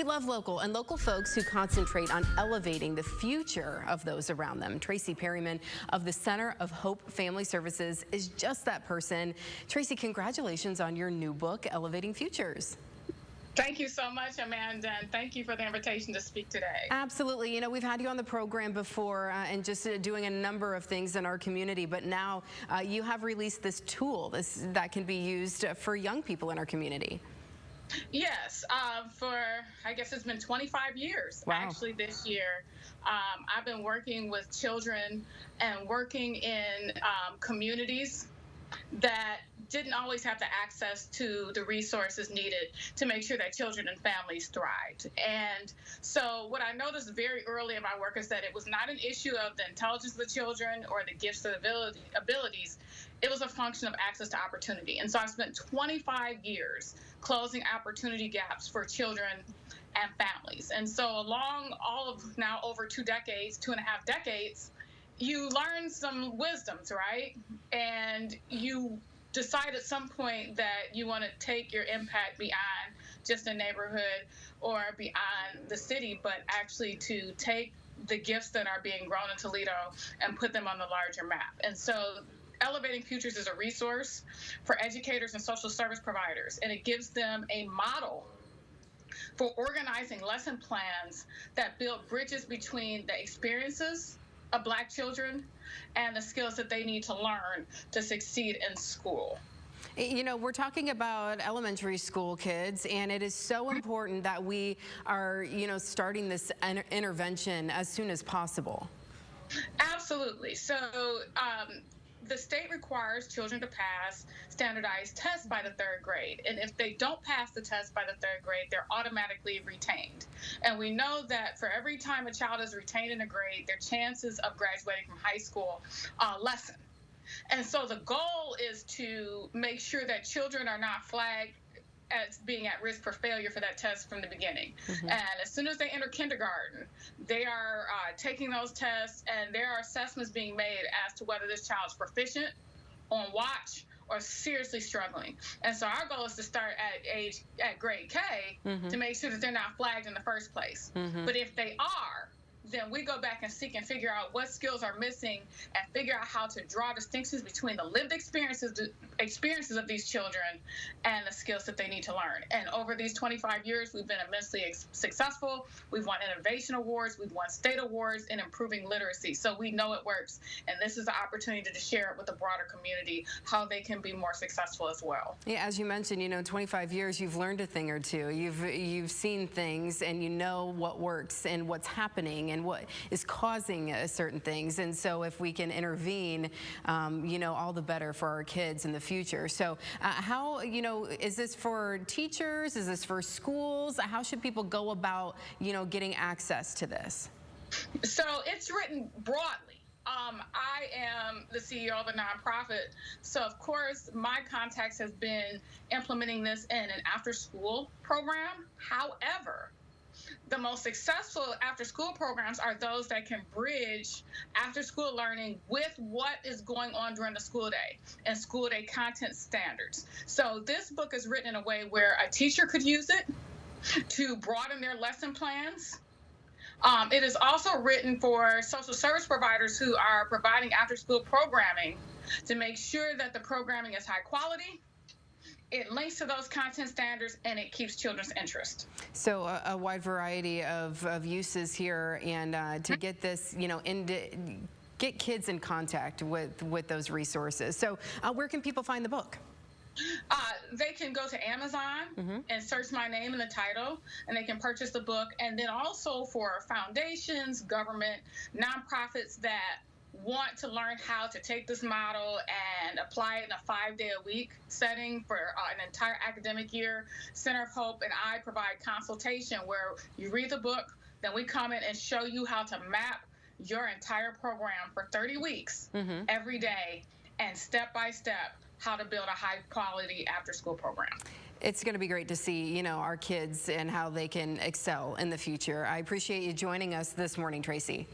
We love local and local folks who concentrate on elevating the future of those around them. Tracee Perryman of the Center of Hope Family Services is just that person. Tracee, congratulations on your new book, Elevating Futures. Thank you so much, Amanda, and thank you for the invitation to speak today. Absolutely. You know, we've had you on the program before and just doing a number of things in our community, but now you have released this tool that can be used for young people in our community. Yes, I guess it's been 25 years, Wow. actually, this year. I've been working with children and working in communities that didn't always have the access to the resources needed to make sure that children and families thrived. And so what I noticed very early in my work is that it was not an issue of the intelligence of the children or the gifts or abilities. It was a function of access to opportunity. And so I've spent 25 years closing opportunity gaps for children and families. And so along all of now over 2 decades, 2.5 decades, you learn some wisdoms, right? And you decide at some point that you want to take your impact beyond just a neighborhood or beyond the city, but actually to take the gifts that are being grown in Toledo and put them on the larger map. And so Elevating Futures is a resource for educators and social service providers, and it gives them a model for organizing lesson plans that build bridges between the experiences of Black children and the skills that they need to learn to succeed in school. You know, we're talking about elementary school kids, and it is so important that we are, starting this intervention as soon as possible. Absolutely. So the state requires children to pass standardized tests by the 3rd grade. And if they don't pass the test by the 3rd grade, they're automatically retained. And we know that for every time a child is retained in a grade, their chances of graduating from high school lessen. And so the goal is to make sure that children are not flagged as being at risk for failure for that test from the beginning. And as soon as they enter kindergarten, they are taking those tests, and there are assessments being made as to whether this child's proficient, on watch, or seriously struggling. And so our goal is to start at grade K to make sure that they're not flagged in the first place. But if they are, then we go back and seek and figure out what skills are missing and figure out how to draw distinctions between the lived experiences of these children and the skills that they need to learn. And over these 25 years, we've been immensely successful. We've won innovation awards. We've won state awards in improving literacy. So we know it works. And this is the opportunity to share it with the broader community, how they can be more successful as well. Yeah, as you mentioned, 25 years, you've learned a thing or two. You've seen things, and you know what works and what's happening and what is causing certain things. And so if we can intervene, all the better for our kids in the future. So how, is this for teachers? Is this for schools? How should people go about, getting access to this? So it's written broadly. I am the CEO of a nonprofit. So, of course, my context has been implementing this in an after-school program. However, the most successful after-school programs are those that can bridge after-school learning with what is going on during the school day and school day content standards. So this book is written in a way where a teacher could use it to broaden their lesson plans. It is also written for social service providers who are providing after-school programming to make sure that the programming is high quality. It links to those content standards, and it keeps children's interest. So a wide variety of uses here, and to get this, get kids in contact with those resources. So where can people find the book? They can go to Amazon and search my name in the title, and they can purchase the book. And then also for foundations, government, nonprofits that want to learn how to take this model and apply it in a 5-day-a-week setting for an entire academic year, Center of Hope and I provide consultation where you read the book, then we come in and show you how to map your entire program for 30 weeks every day, and step by step how to build a high-quality after-school program. It's going to be great to see, our kids and how they can excel in the future. I appreciate you joining us this morning, Tracee.